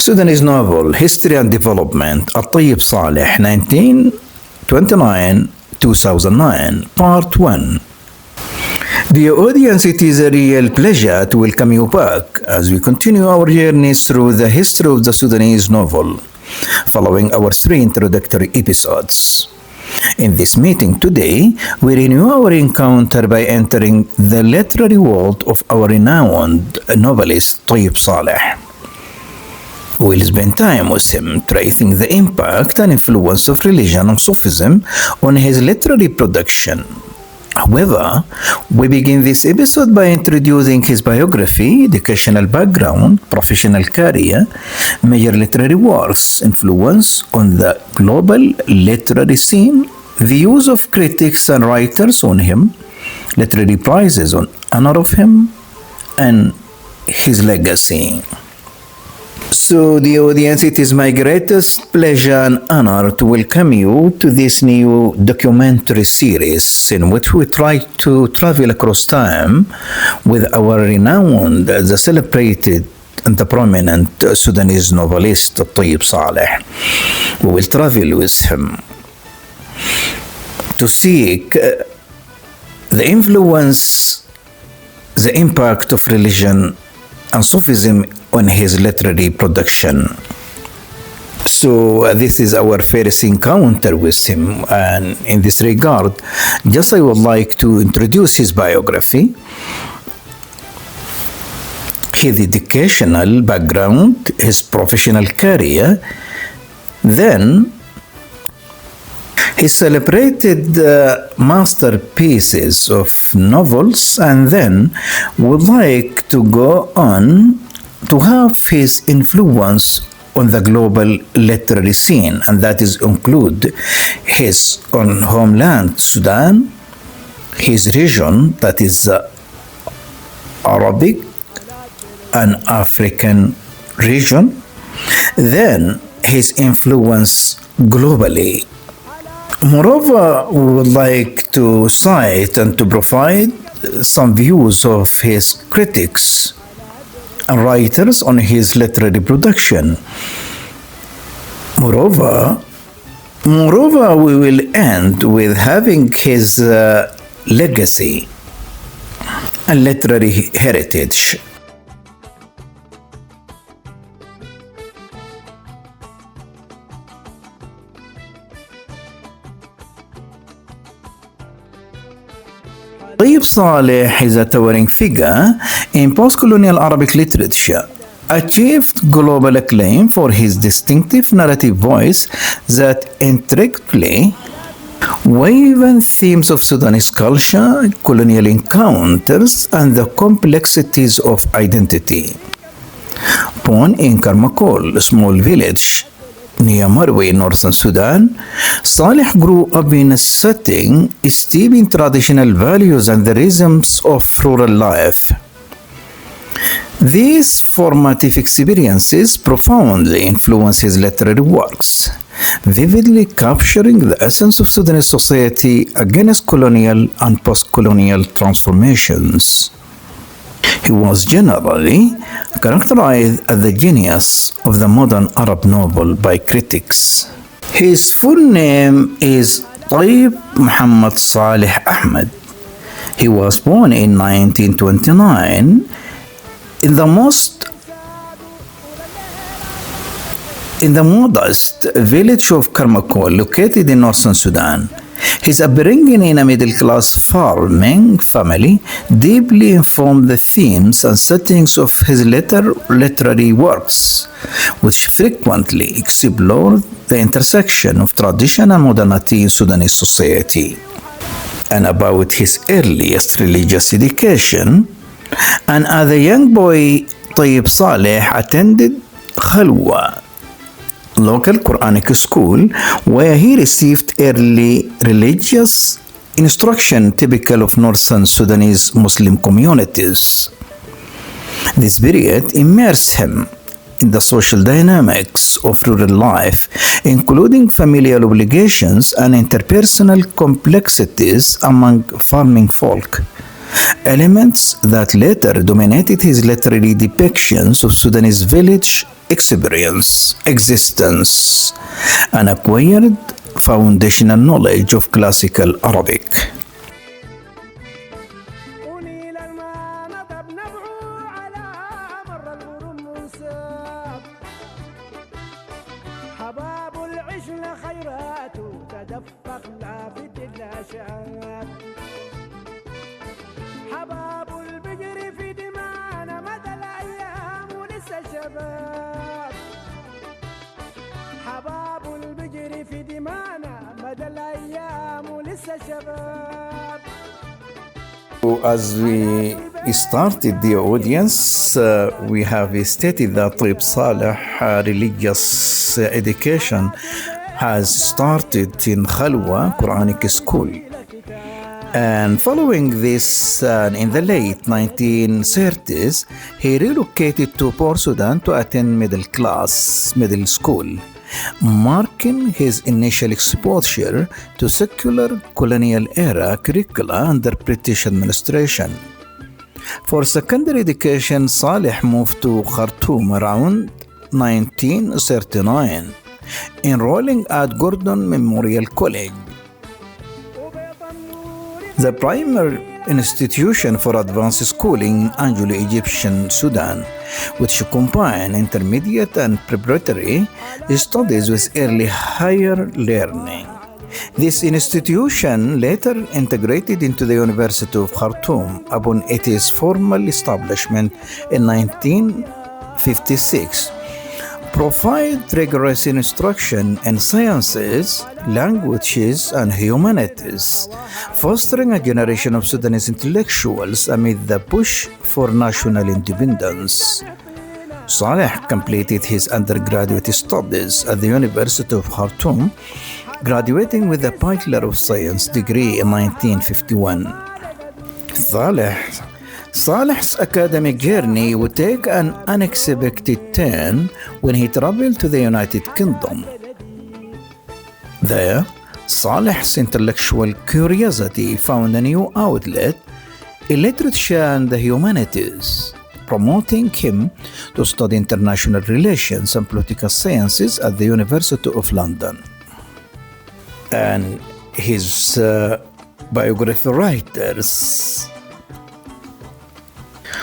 Sudanese novel, History and Development, Al-Tayeb Salih, 1929-2009, Part 1. Dear audience, it is a real pleasure to welcome you back as we continue our journeys through the history of the Sudanese novel, following our 3 introductory episodes. In this meeting today, we renew our encounter by entering the literary world of our renowned novelist Tayeb Salih. We'll spend time with him tracing the impact and influence of religion and Sufism on his literary production. However, we begin this episode by introducing his biography, educational background, professional career, major literary works, influence on the global literary scene, views of critics and writers on him, literary prizes on honor of him, and his legacy. So, the audience, it is my greatest pleasure and honor to welcome you to this new documentary series in which we try to travel across time with our renowned, the celebrated and the prominent Sudanese novelist, Al-Tayeb Salih. We will travel with him to seek the influence, the impact of religion and Sufism on his literary production. So this is our first encounter with him, and in this regard, just I would like to introduce his biography, his educational background, his professional career, then his celebrated masterpieces of novels, and then would like to go on to have his influence on the global literary scene, and that is include his own homeland, Sudan, his region, that is Arabic and African region, then his influence globally. Moreover, we would like to cite and to provide some views of his critics and writers on his literary production. Moreover, we will end with having his legacy and literary heritage. Tayeb Salih is a towering figure in post-colonial Arabic literature, achieved global acclaim for his distinctive narrative voice that intricately woven themes of Sudanese culture, colonial encounters, and the complexities of identity. Born in Karmakol, a small village near Marway, northern Sudan, Salih grew up in a setting steeped in traditional values and the rhythms of rural life. These formative experiences profoundly influenced his literary works, vividly capturing the essence of Sudanese society against colonial and post-colonial transformations. He was generally characterized as the genius of the modern Arab novel by critics. His full name is Tayyib Muhammad Salih Ahmed. He was born in 1929 in the modest village of Karmakol, located in northern Sudan. His upbringing in a middle-class farming family deeply informed the themes and settings of his literary works, which frequently explored the intersection of tradition and modernity in Sudanese society. And about his earliest religious education, and as a young boy, Tayeb Salih attended Khalwa, local Quranic school, where he received early religious instruction typical of northern Sudanese Muslim communities. This period immersed him in the social dynamics of rural life, including familial obligations and interpersonal complexities among farming folk, elements that later dominated his literary depictions of Sudanese village existence, and acquired foundational knowledge of classical Arabic. As we started the audience, we have stated that Tayeb Salih religious education has started in Khalwa Quranic school. And following this, in the late 1930s, he relocated to Port Sudan to attend middle school, marking his initial exposure to secular colonial era curricula under British administration. For secondary education, Salih moved to Khartoum around 1939, enrolling at Gordon Memorial College, the primary institution for advanced schooling in Anglo-Egyptian Sudan, which combine intermediate and preparatory studies with early higher learning. This institution later integrated into the University of Khartoum upon its formal establishment in 1956. Provide rigorous instruction in sciences, languages, and humanities, fostering a generation of Sudanese intellectuals amid the push for national independence. Salih completed his undergraduate studies at the University of Khartoum, graduating with a Bachelor of Science degree in 1951. Salih's academic journey would take an unexpected turn when he traveled to the United Kingdom. There, Salih's intellectual curiosity found a new outlet in literature and the humanities, promoting him to study international relations and political sciences at the University of London. And his biography writers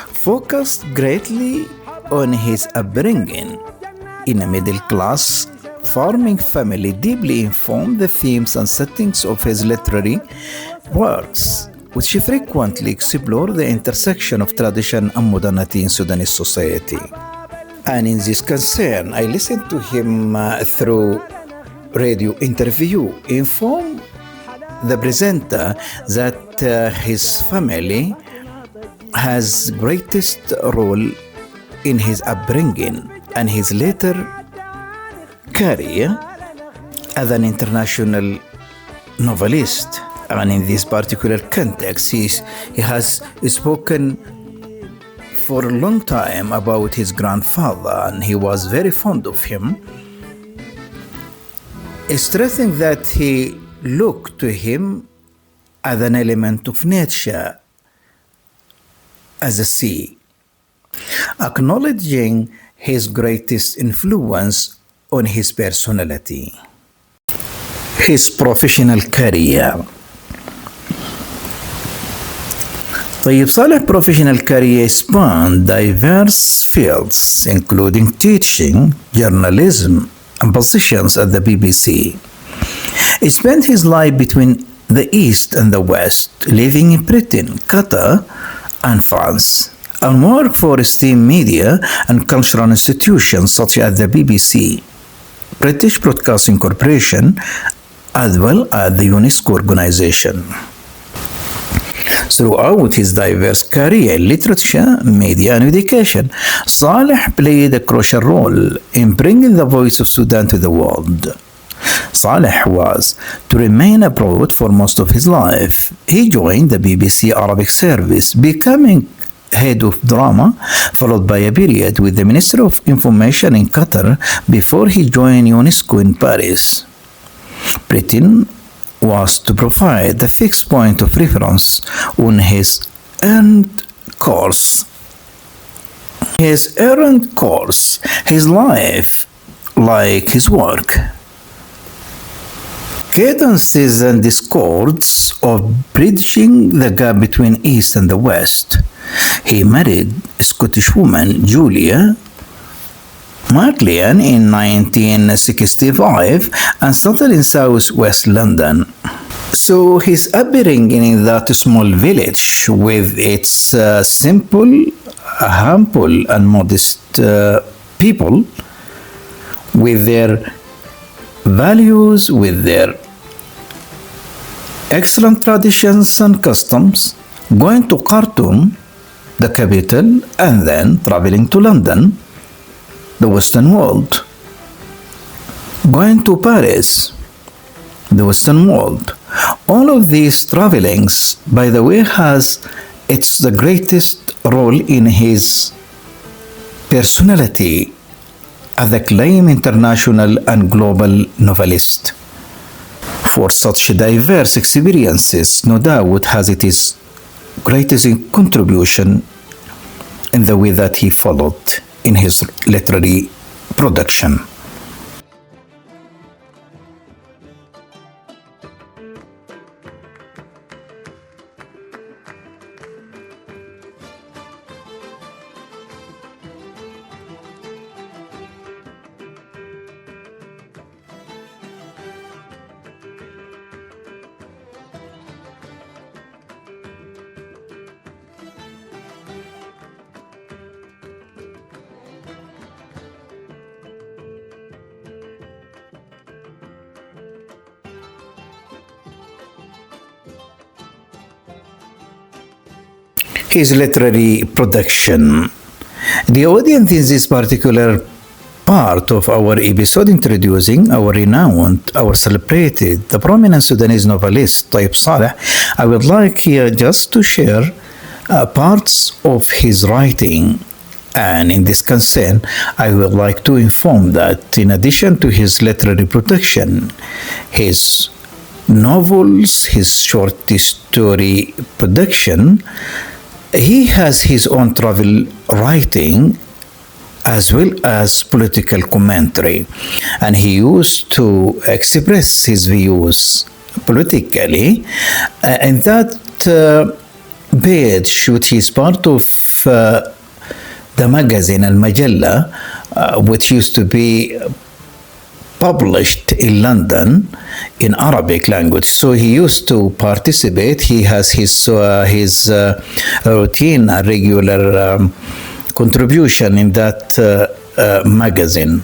focused greatly on his upbringing in a middle-class farming family, deeply informed the themes and settings of his literary works, which frequently explore the intersection of tradition and modernity in Sudanese society. And in this concern, I listened to him through radio interview, informed the presenter that his family has greatest role in his upbringing and his later career as an international novelist. And in this particular context, he has spoken for a long time about his grandfather, and he was very fond of him, stressing that he looked to him as an element of nature, as a sea, acknowledging his greatest influence on his personality. His professional career. Tayeb Salih's professional career spanned diverse fields, including teaching, journalism, and positions at the BBC. He spent his life between the East and the West, living in Britain, Qatar, and France, and worked for esteemed media and cultural institutions such as the BBC, British Broadcasting Corporation, as well as the UNESCO organization. Throughout his diverse career in literature, media, and education, Salih played a crucial role in bringing the voice of Sudan to the world. Salih was to remain abroad for most of his life. He joined the BBC Arabic service, becoming head of drama, followed by a period with the Ministry of Information in Qatar before he joined UNESCO in Paris. Britain was to provide the fixed point of reference on his earned course. His earned course, his life, like his work. Cadences and discords of bridging the gap between East and the West. He married a Scottish woman, Julia Maclean, in 1965 and settled in southwest London. So his upbringing in that small village with its simple, humble and modest people, with their values, with their excellent traditions and customs, going to Khartoum, the capital, and then traveling to London, the Western world, going to Paris, the Western world. All of these travelings, by the way, has it's the greatest role in his personality as a acclaimed international and global novelist. For such diverse experiences, no doubt has its greatest contribution in the way that he followed in his literary production. His literary production. The audience in this particular part of our episode introducing our renowned, our celebrated, the prominent Sudanese novelist Tayeb Salih, I would like here just to share parts of his writing. And in this concern, I would like to inform that in addition to his literary production, his novels, his short story production, he has his own travel writing as well as political commentary, and he used to express his views politically. And that page, which is part of the magazine Al-Majalla, which used to be published in London in Arabic language. So he used to participate. He has his routine, a regular contribution in that magazine.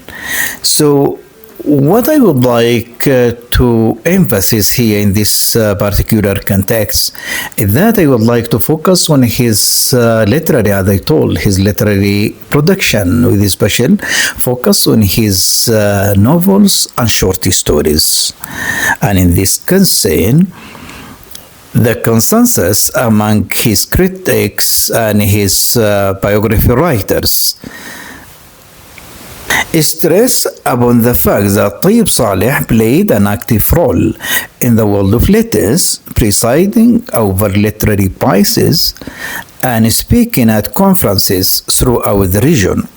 So what I would like to emphasize here in this particular context is that I would like to focus on his literary, as I told, his literary production, with a special focus on his novels and short stories. And in this concern, the consensus among his critics and his biography writers stress upon the fact that Tayeb Salih played an active role in the world of letters, presiding over literary pieces and speaking at conferences throughout the region.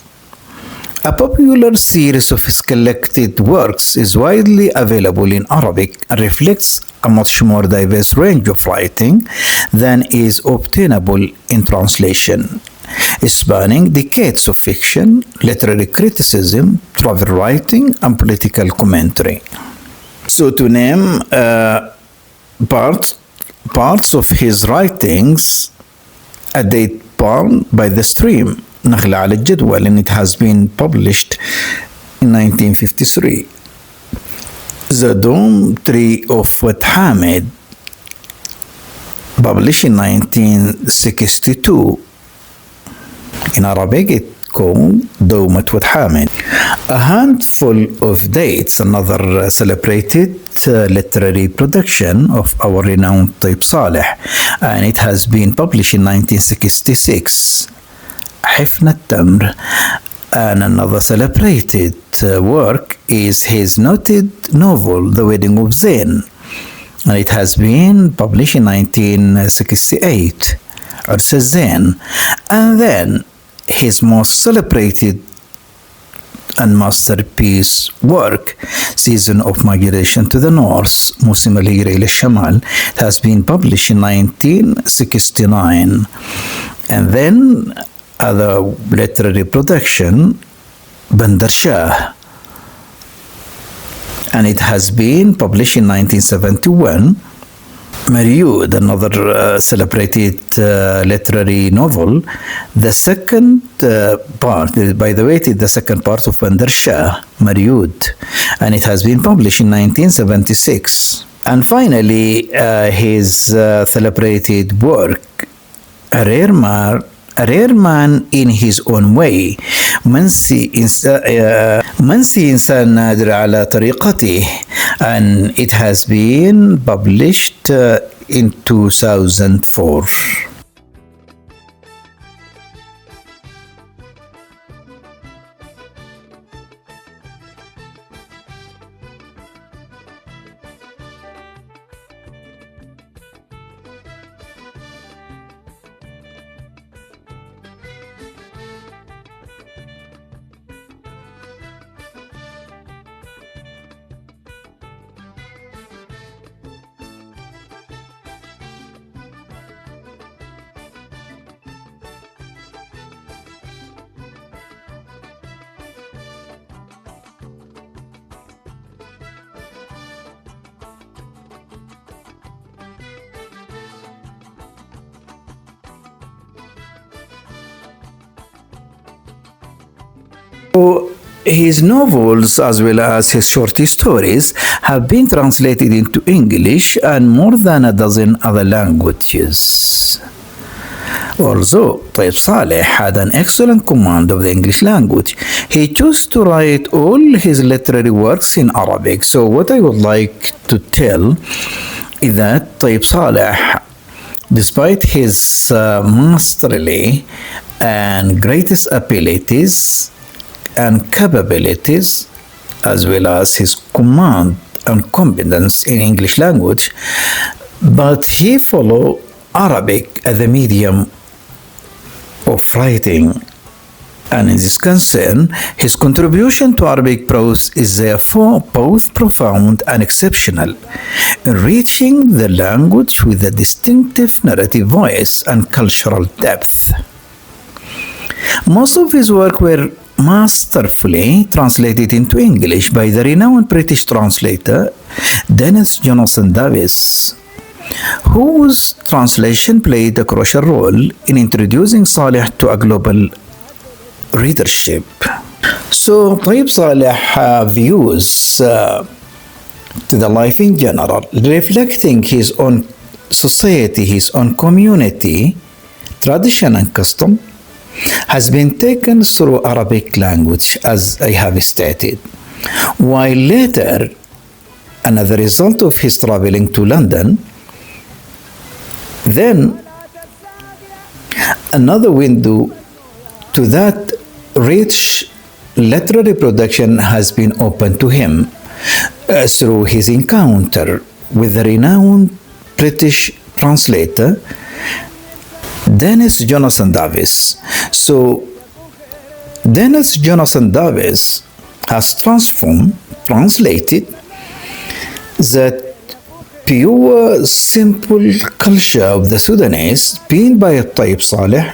A popular series of his collected works is widely available in Arabic and reflects a much more diverse range of writing than is obtainable in translation, spanning decades of fiction, literary criticism, travel writing, and political commentary. So to name parts of his writings, A Date Born by the Stream, نخلة على الجدول, and it has been published in 1953. The Dome Tree of Wet Hamid, published in 1962. In Arabic, it's called Dawmat Wet Hamid. A Handful of Dates, another celebrated literary production of our renowned Tayeb Salih, and it has been published in 1966. حفن التمر, and another celebrated work is his noted novel The Wedding of Zain, and it has been published in 1968. عرس الزين. And then his most celebrated and masterpiece work, Season of Migration to the North, موسم الهجرة إلى الشمال, has been published in 1969. And then other literary production, Bandar Shah, and it has been published in 1971. Maryud, another celebrated literary novel, the second part, by the way, it is the second part of Bandar Shah, Maryud, and it has been published in 1976. And finally, his celebrated work, A Rare Man in His Own Way, منسي إنسان نادر على طريقته, and it has been published in 2004. So his novels as well as his short stories have been translated into English and more than a dozen other languages. Although Tayeb Salih had an excellent command of the English language, he chose to write all his literary works in Arabic. So what I would like to tell is that Tayeb Salih, despite his masterly and greatest abilities and capabilities, as well as his command and competence in English language, but he followed Arabic as the medium of writing. And in this concern, his contribution to Arabic prose is therefore both profound and exceptional, enriching the language with a distinctive narrative voice and cultural depth. Most of his work were masterfully translated into English by the renowned British translator Dennis Jonathan Davis, whose translation played a crucial role in introducing Salih to a global readership. So Tayeb Salih views to the life in general, reflecting his own society, his own community, tradition and custom, has been taken through Arabic language, as I have stated, while later, and as a result of his traveling to London, then another window to that rich literary production has been opened to him through his encounter with the renowned British translator Dennis Jonathan Davis. So Dennis Jonathan Davis has translated that pure, simple culture of the Sudanese being by Al-Tayeb Salih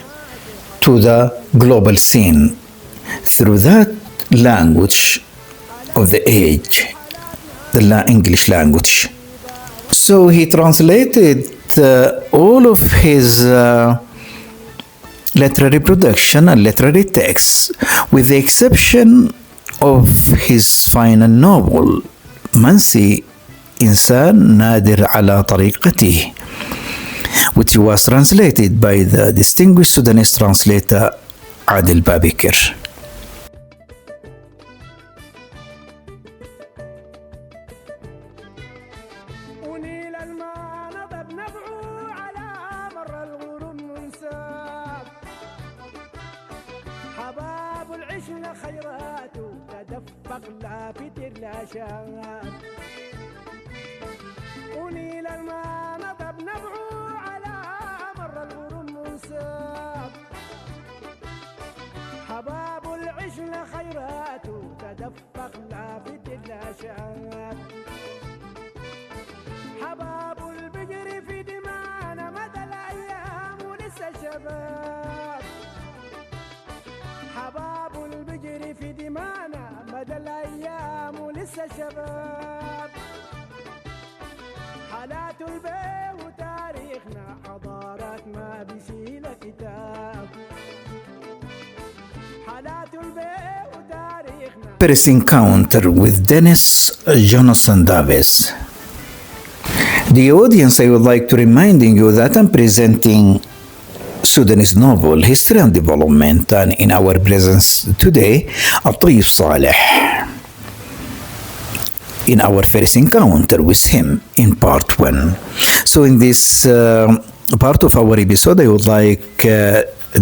to the global scene through that language of the age, the English language. So he translated all of his literary production and literary texts, with the exception of his final novel, منسي إنسان نادر على طريقته, which was translated by the distinguished Sudanese translator Adil Babikir. حباب العشنا خيراته تدفق لا فتر لا شان ونيل الماء نضب نبعو على مر الغرم في تلاشات حباب البجر في دمانا مدى الأيام ولسه شباب حباب البجر في دمانا مدى الأيام ولسه شباب حالات البيع وتاريخنا حضارات ما بيشيل كتاب حالات البيع وتاريخنا. First encounter with Dennis Jonathan Davis. The audience, I would like to reminding you that I'm presenting Sudanese novel, History and Development, and in our presence today, Al-Tayeb Salih. In our first encounter with him in part 1. So in this part of our episode, I would like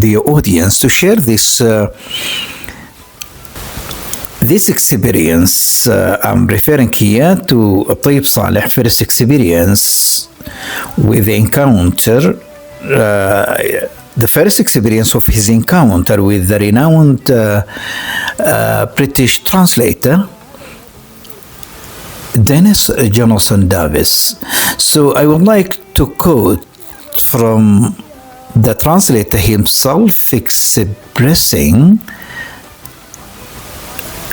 the audience to share this experience. I'm referring here to Al-Tayeb Salih first experience with the encounter, the first experience of his encounter with the renowned British translator Dennis Jonathan Davis. So I would like to quote from the translator himself expressing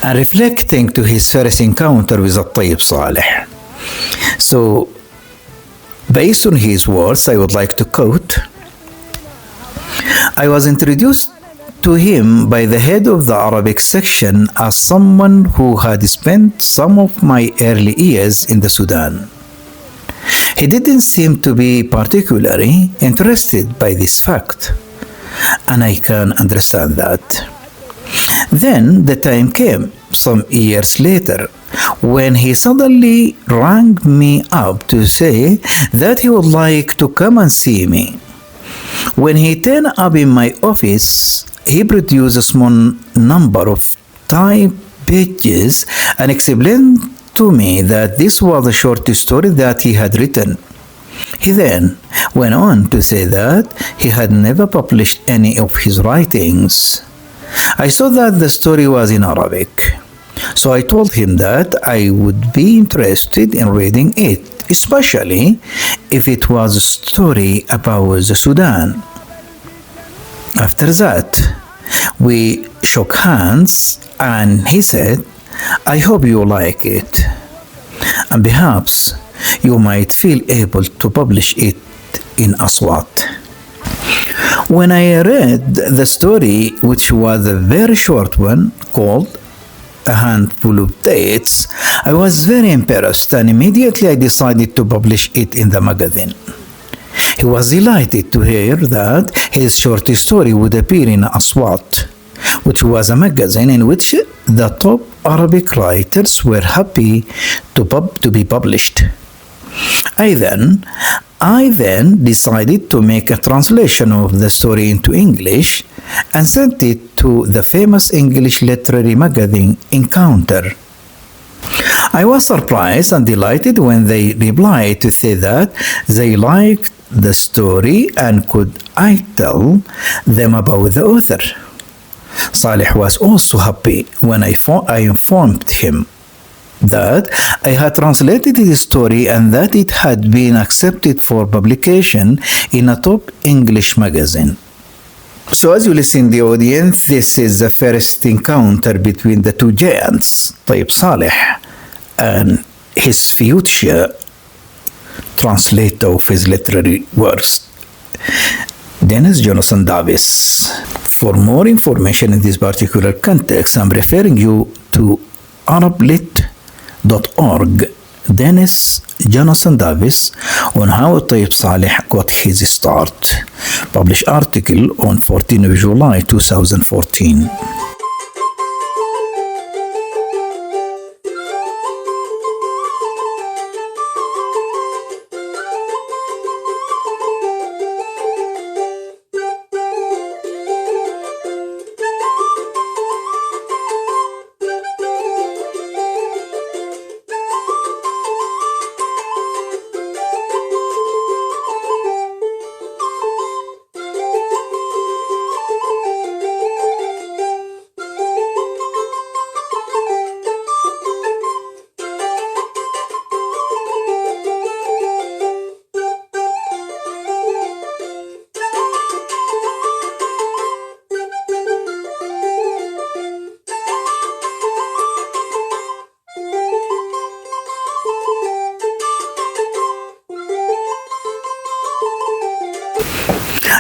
and reflecting to his first encounter with Al-Tayeb Salih. So based on his words, I would like to quote, I was introduced to him by the head of the Arabic section as someone who had spent some of my early years in the Sudan. He didn't seem to be particularly interested by this fact, and I can understand that. Then the time came, some years later, when he suddenly rang me up to say that he would like to come and see me. When he turned up in my office, he produced a small number of type pages and explained to me that this was a short story that he had written. He then went on to say that he had never published any of his writings. I saw that the story was in Arabic, so I told him that I would be interested in reading it, especially if it was a story about the Sudan. After that, we shook hands and he said, I hope you like it, and perhaps you might feel able to publish it in Aswat. When I read the story, which was a very short one called A Handful of Dates, I was very impressed and immediately I decided to publish it in the magazine. He was delighted to hear that his short story would appear in Aswat, which was a magazine in which the top Arabic writers were happy to be published. I then decided to make a translation of the story into English and sent it to the famous English literary magazine Encounter. I was surprised and delighted when they replied to say that they liked the story and could I tell them about the author. Salih was also happy when I informed him that I had translated his story and that it had been accepted for publication in a top English magazine. So as you listen, the audience, this is the first encounter between the two giants, Tayeb Salih and his future translator of his literary works, Dennis Jonathan Davis. For more information in this particular context, I'm referring you to arablit.org, Dennis Jonathan Davis, on how Al-Tayeb Salih got his start. Published article on 14 of July 2014.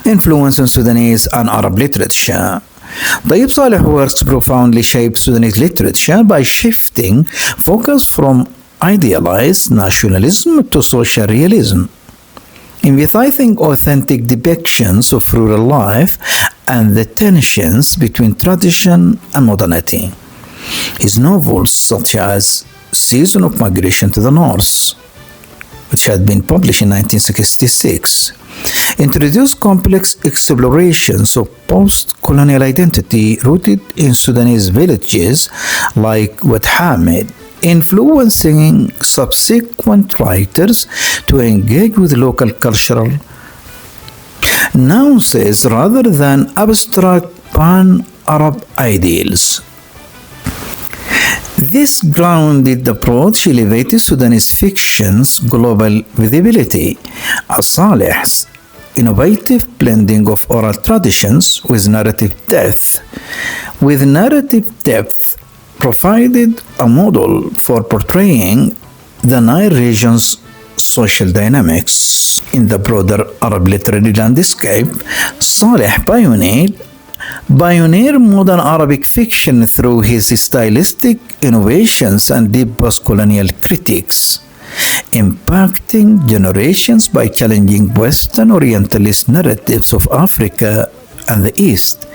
influence on Sudanese and Arab literature. Tayyib Salih works profoundly shaped Sudanese literature by shifting focus from idealized nationalism to social realism, emphasizing authentic depictions of rural life and the tensions between tradition and modernity. His novels, such as Season of Migration to the North, which had been published in 1966, introduced complex explorations of post-colonial identity rooted in Sudanese villages like Wad Hamid, influencing subsequent writers to engage with local cultural nuances rather than abstract pan-Arab ideals. This grounded approach elevated Sudanese fiction's global visibility, as Salih's innovative blending of oral traditions with narrative depth provided a model for portraying the Nile region's social dynamics. In the broader Arab literary landscape, Salih pioneered modern Arabic fiction through his stylistic innovations and deep post-colonial critiques, impacting generations by challenging Western Orientalist narratives of Africa and the East.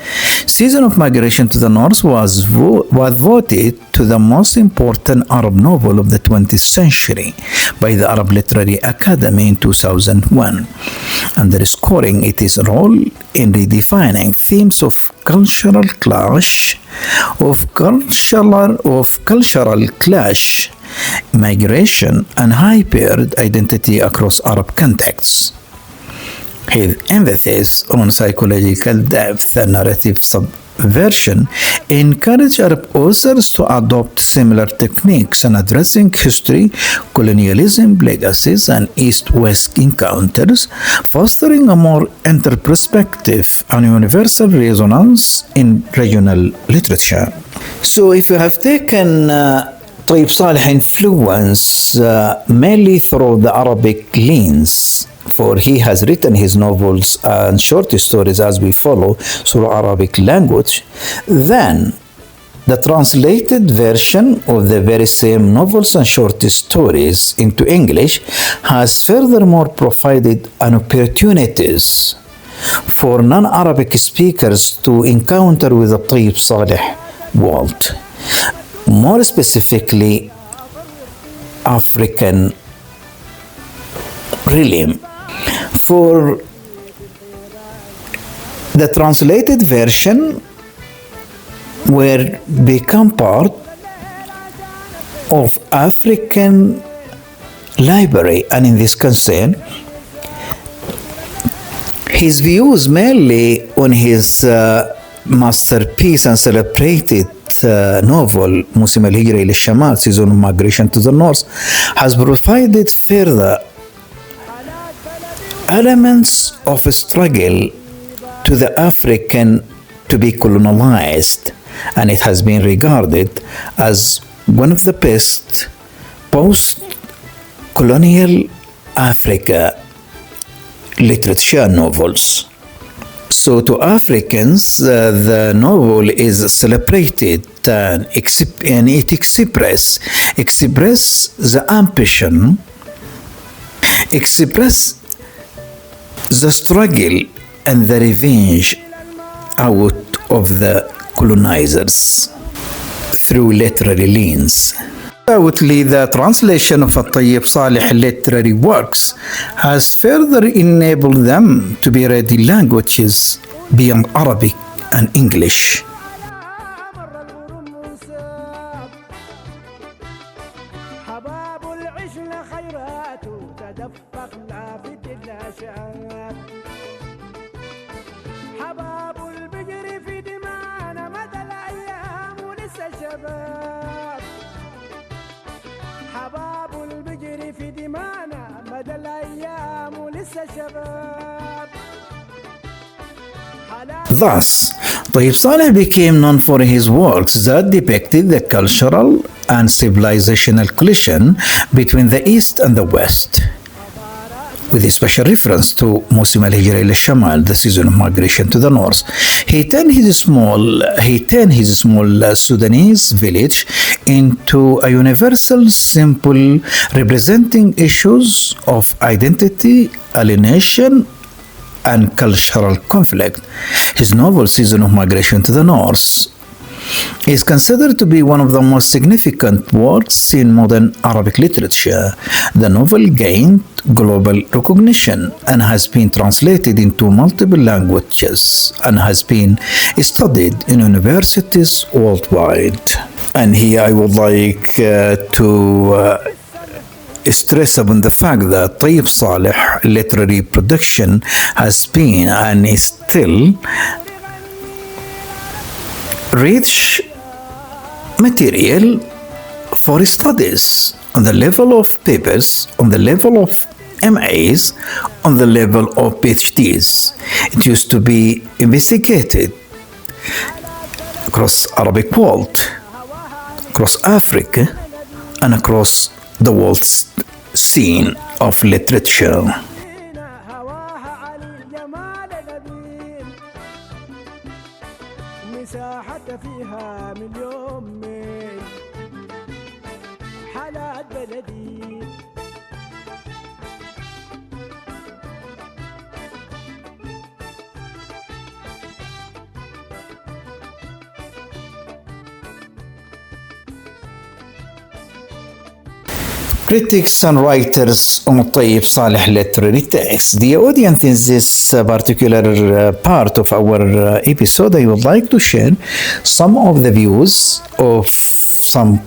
Season of Migration to the North was voted to the most important Arab novel of the 20th century by the Arab Literary Academy in 2001, underscoring its role in redefining themes of cultural clash, migration, and hybrid identity across Arab contexts. His emphasis on psychological depth and narrative subversion encouraged Arab authors to adopt similar techniques in addressing history, colonialism, legacies, and East-West encounters, fostering a more interperspective and universal resonance in regional literature. So if you have taken Tayyib Salih influence mainly through the Arabic lens, for he has written his novels and short stories as we follow through Arabic language, then the translated version of the very same novels and short stories into English has furthermore provided an opportunities for non-Arabic speakers to encounter with the Tayeb Salih world, more specifically African realm. For the translated version will become part of African library, and in this concern his views mainly on his masterpiece and celebrated novel موسم الهجرة إلى الشمال, Season of Migration to the North, has provided further elements of a struggle to the African to be colonized, and it has been regarded as one of the best post-colonial Africa literature novels. So to Africans, the novel is celebrated and it expresses the ambition, express the struggle and the revenge out of the colonizers through literary lens. Undoubtedly, the translation of Al-Tayeb Salih literary works has further enabled them to be read in languages beyond Arabic and English. Thus, Tayeb Salih became known for his works that depicted the cultural and civilizational collision between the East and the West, with a special reference to موسم الهجرة إلى الشمال, the season of migration to the north. He turned his small Sudanese village into a universal symbol representing issues of identity, alienation, and cultural conflict. His novel, Season of Migration to the North, is considered to be one of the most significant works in modern Arabic literature. The novel gained global recognition and has been translated into multiple languages and has been studied in universities worldwide. And here I would like to stress upon the fact that Tayeb Salih literary production has been and is still rich material for studies on the level of papers, on the level of MAs, on the level of PhDs. It used to be investigated across Arabic world, across Africa, and across the world scene of literature. مساحة فيها مليون ميل حالات بلدي Critics and writers on Al-Tayeb Salih literary text. The audience in this particular part of our episode, I would like to share some of the views of some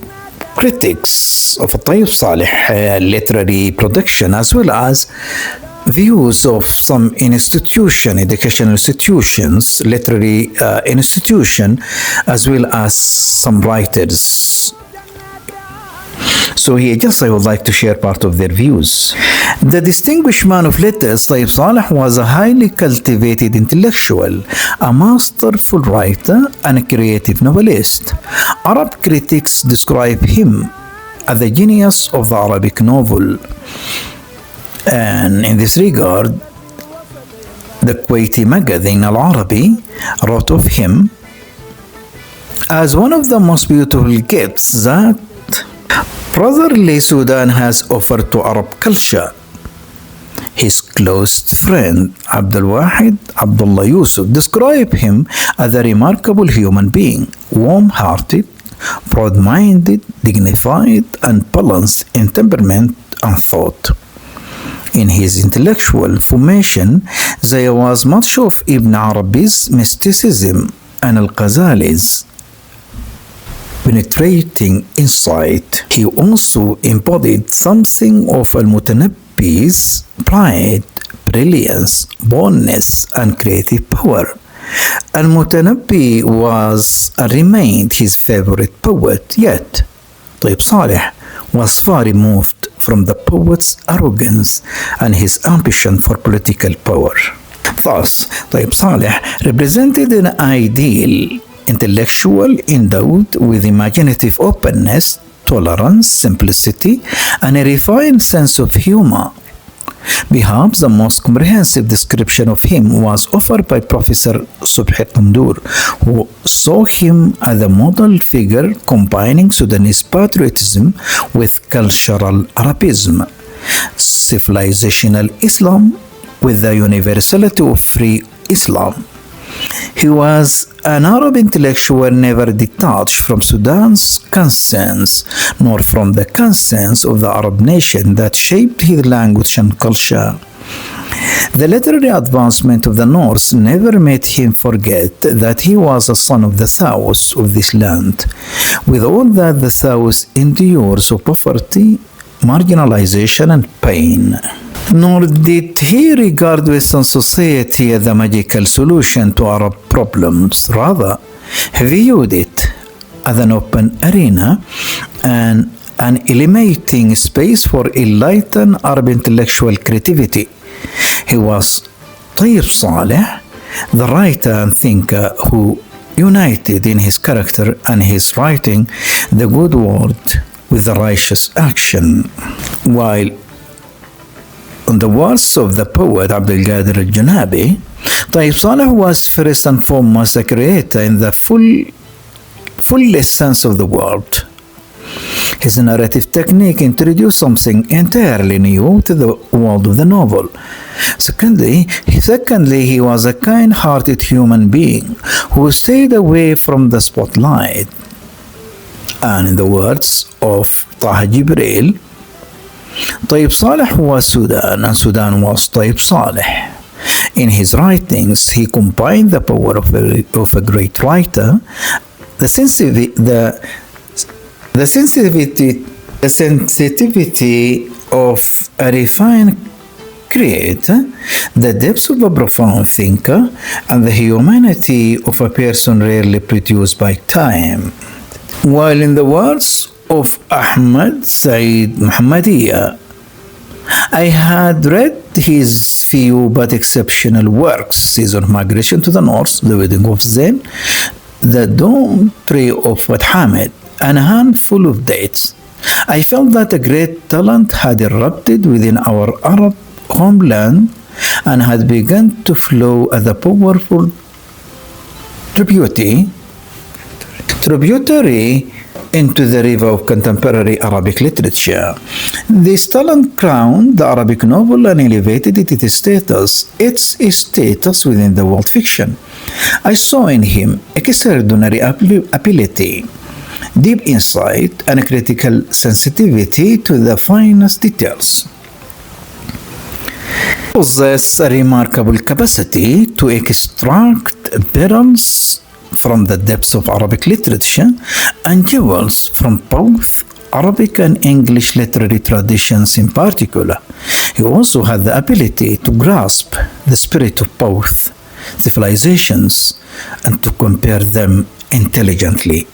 critics of Al-Tayeb Salih literary production, as well as views of some educational institutions, literary institution, as well as some writers. So here just I would like to share part of their views. The distinguished man of letters, Tayeb Salih, was a highly cultivated intellectual, a masterful writer, and a creative novelist. Arab critics describe him as the genius of the Arabic novel. And in this regard, the Kuwaiti magazine Al-Arabi wrote of him as one of the most beautiful gifts that brotherly Sudan has offered to Arab culture. His close friend Abdul Wahid Abdullah Yusuf described him as a remarkable human being, warm-hearted, broad-minded, dignified, and balanced in temperament and thought. In his intellectual formation, there was much of Ibn Arabi's mysticism and Al-Ghazali's penetrating insight. He also embodied something of Al-Mutanabbi's pride, brilliance, boldness, and creative power. Al-Mutanabbi was and remained his favorite poet, yet Tayeb Salih was far removed from the poet's arrogance and his ambition for political power. Thus, Tayeb Salih represented an ideal intellectual endowed with imaginative openness, tolerance, simplicity, and a refined sense of humor. Perhaps the most comprehensive description of him was offered by Professor Subhi Tundur, who saw him as a model figure combining Sudanese patriotism with cultural Arabism, civilizational Islam with the universality of free Islam. He was an Arab intellectual never detached from Sudan's concerns, nor from the concerns of the Arab nation that shaped his language and culture. The literary advancement of the North never made him forget that he was a son of the South of this land, with all that the South endures of poverty, marginalization, and pain. Nor did he regard Western society as a magical solution to Arab problems. Rather, he viewed it as an open arena and an illuminating space for enlightened Arab intellectual creativity. He was Tayeb Salih, the writer and thinker who united in his character and his writing the good word with the righteous action, while on the words of the poet Abdul Qadir al-Janabi, Tayyib Salih was first and foremost a creator in the fullest sense of the word. His narrative technique introduced something entirely new to the world of the novel. Secondly, he was a kind-hearted human being who stayed away from the spotlight. And in the words of Taha Jibril, Tayyib Salih was Sudan and Sudan was Tayyib Salih. In his writings, he combined the power of a great writer, the sensitivity of a refined creator, the depth of a profound thinker, and the humanity of a person rarely produced by time. While in the words of Ahmad Said Muhammadiyya, I had read his few but exceptional works: Season of Migration to the North, The Wedding of Zen, The Dormitory of Wad Hamid, and a handful of dates. I felt that a great talent had erupted within our Arab homeland and had begun to flow as a powerful tributary into the river of contemporary Arabic literature. This talent crowned the Arabic novel and elevated its status within the world fiction. I saw in him extraordinary ability, deep insight, and critical sensitivity to the finest details. He possessed a remarkable capacity to extract pearls from the depths of Arabic literature and jewels from both Arabic and English literary traditions in particular. He also had the ability to grasp the spirit of both civilizations and to compare them intelligently.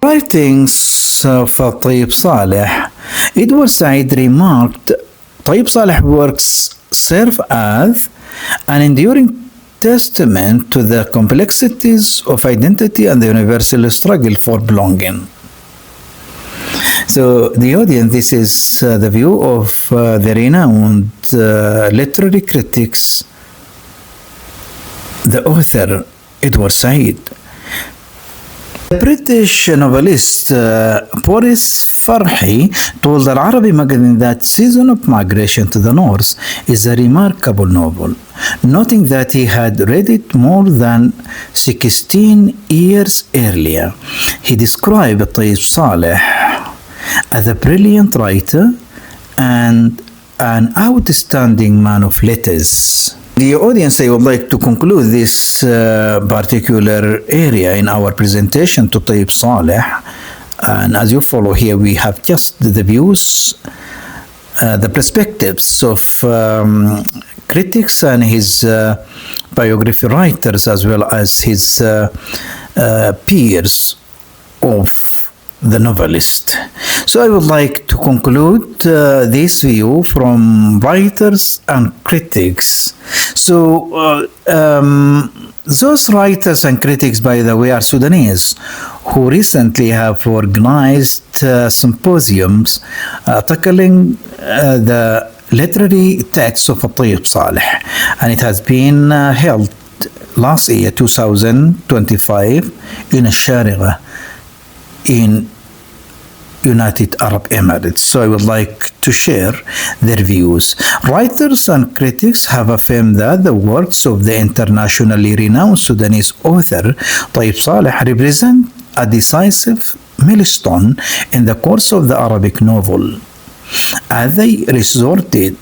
Writings of Al-Tayeb Salih, Edward Said remarked, Tayyib Salih works serve as an enduring testament to the complexities of identity and the universal struggle for belonging. So the audience, this is the view of the renowned literary critics, the author Edward Said. The British novelist Boris Farhi told Al Arabi magazine that Season of Migration to the North is a remarkable novel, noting that he had read it more than 16 years earlier. He described Al-Tayeb Salih as a brilliant writer and an outstanding man of letters. The audience, I would like to conclude this particular area in our presentation to Tayeb Salih. And as you follow here, we have just the views, the perspectives of critics and his biography writers, as well as his peers of the novelist. So I would like to conclude this view from writers and critics. So those writers and critics, by the way, are Sudanese, who recently have organized symposiums tackling the literary texts of Al-Tayeb Salih, and it has been held last year, 2025, in Sharjah, in United Arab Emirates. So I would like to share their views. Writers and critics have affirmed that the works of the internationally renowned Sudanese author Tayeb Salih represent a decisive milestone in the course of the Arabic novel, as they resorted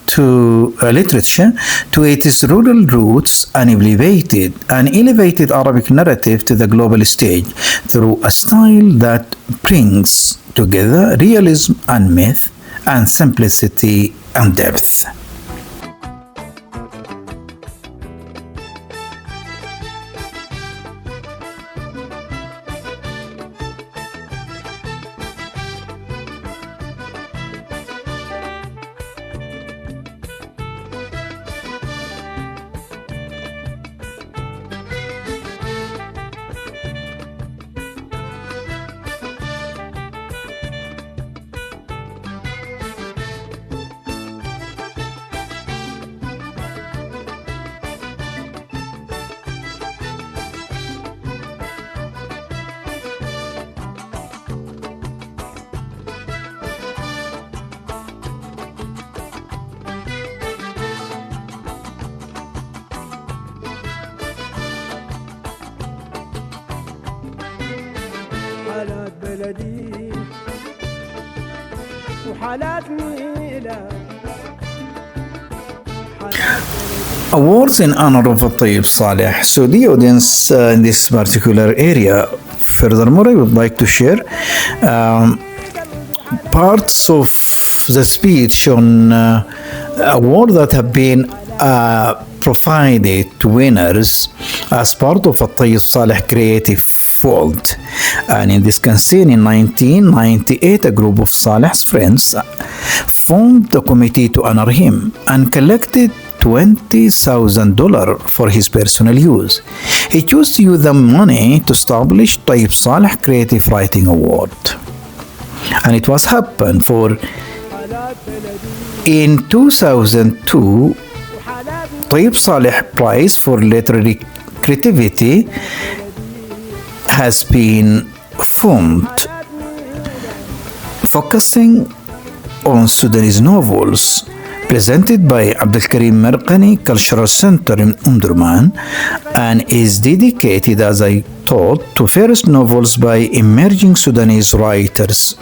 literature to its rural roots and elevated Arabic narrative to the global stage through a style that brings together realism and myth and simplicity and depth. حالات بلدي وحالات ميلاد. Awards in honor of الطيب Salih. So the audience in this particular area, furthermore, I would like to share parts of the speech on award that have been provided to winners as part of Al-Tayeb Salih Creative Vault. And in this campaign in 1998, a group of Salih's friends formed a committee to honor him and collected $20,000 for his personal use. He chose to use the money to establish Tayeb Salih Creative Writing Award. And it was happened for in 2002, Tayeb Salih Prize for Literary Creativity has been formed, focusing on Sudanese novels, presented by Abdul Karim Merqani Cultural Center in Umdurman, and is dedicated, as I told, to first novels by emerging Sudanese writers.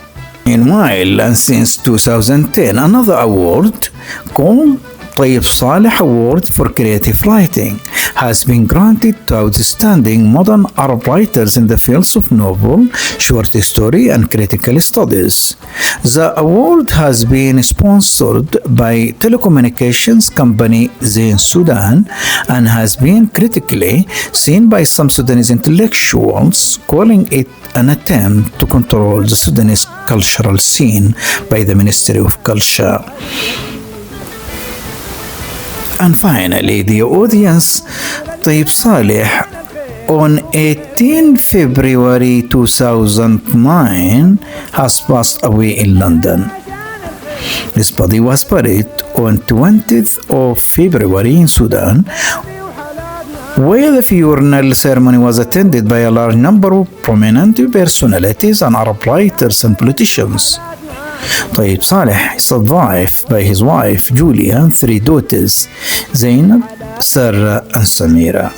Meanwhile, and since 2010, another award called Tayeb Salih Award for Creative Writing has been granted to outstanding modern Arab writers in the fields of novel, short story, and critical studies. The award has been sponsored by telecommunications company Zain Sudan and has been critically seen by some Sudanese intellectuals, calling it an attempt to control the Sudanese cultural scene by the Ministry of Culture. And finally, the audience, Tayeb Salih, on 18 February 2009, has passed away in London. His body was buried on 20th of February in Sudan, where the funeral ceremony was attended by a large number of prominent personalities and Arab writers and politicians. Tayeb Salih is survived by his wife Julia and three daughters, Zainab, Sarah, and Samira.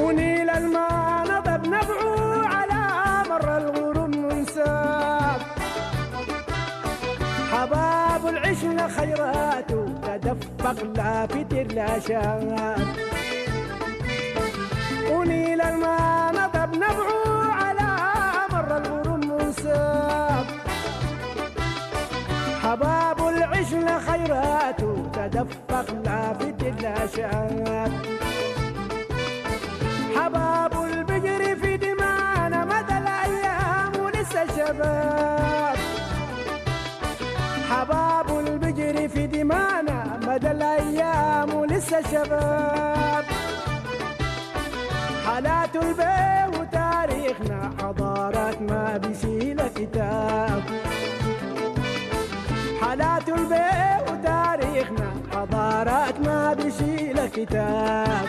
ونيل الماء نضب نبعه على مر الغروب منساب. حباب العشنا خيراته تدفق لا فتر لا شاب. ونيل الماء نضب نبعه على مر الغروب منساب. حباب العشنا خيراته تدفق لا فتر لا شاب. حباب البجر في دمانا مدى الأيام ولسه شباب. حباب البجر في دمانا مدى الأيام ولسه شباب. حالات البيع وتاريخنا حضارات ما بيشيل كتاب. حالات البيع وتاريخنا حضارات ما بيشيل كتاب.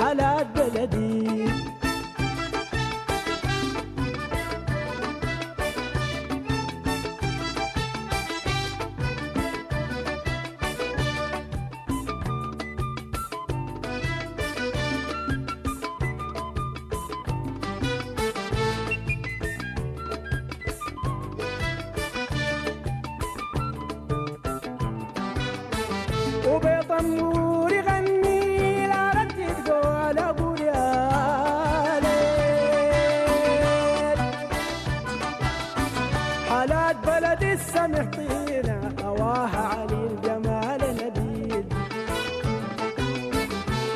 حالات بلد جديد. وبطنور يغني لا ردي تقول أقول يا ليل، حالات بلد السمح طينا هواها علي الجمال نبيل.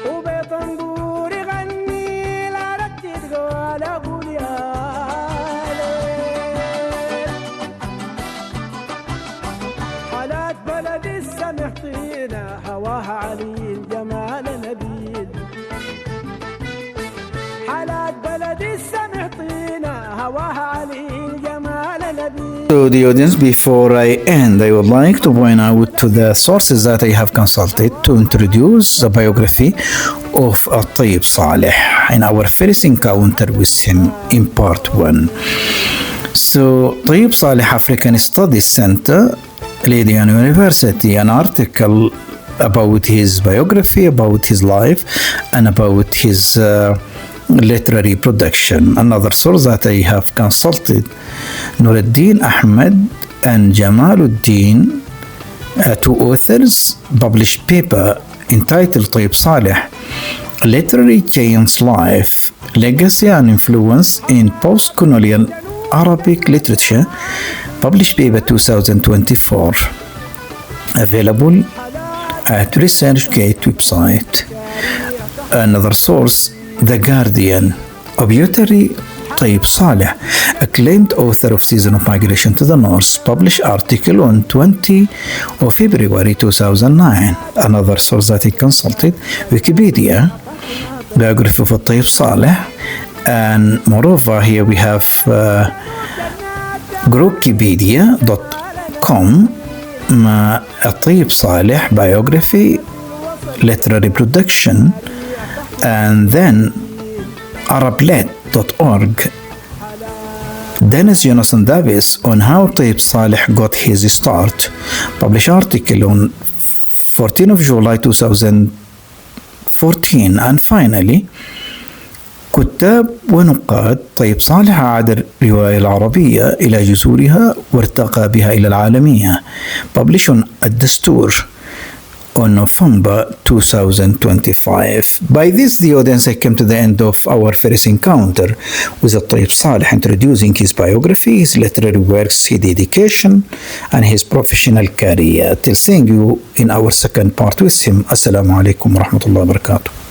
وبطنور يغني لا ردي تقول أقول يا ليل، حالات بلد السمح طينا هواها علي الجمال نبيل. حالات بلد السمح طينا هواها علي الجمال نبيل. To the audience, before I end, I would like to point out to the sources that I have consulted to introduce the biography of Al-Tayeb Salih in our first encounter with him in part 1. So, Tayeb Salih African Studies Center, Leiden University, an article about his biography, about his life, and about his literary production. Another source that I have consulted, Nuruddin Ahmed and Jamaluddin, two authors, published paper entitled Tayeb Salih, Literary Chains Life, Legacy and Influence in Post-Colonial Arabic Literature, published paper 2024, available at ResearchGate website. Another source, The Guardian, obituary Tayeb Salih, acclaimed author of Season of Migration to the North, published article on 20 of February 2009. Another source that he consulted, Wikipedia, biography of Tayeb Salih, and moreover here we have Grookpedia.com, Al-Tayeb Salih biography, literary production, and then Arablet.org, Dennis Jonathan Davis on how Tayeb Salih got his start, published article on 14 of July 2014. And finally, كتاب ونقاد طيب صالح عاد الرواية العربية إلى جذورها وارتقى بها إلى العالمية, published on الدستور on November 2025. By this, the audience, I came to the end of our first encounter with Al-Tayeb Salih, introducing his biography, his literary works, his dedication, and his professional career. Till seeing you in our second part with him. Assalamu alaikum wa rahmatullahi wa barakatuh.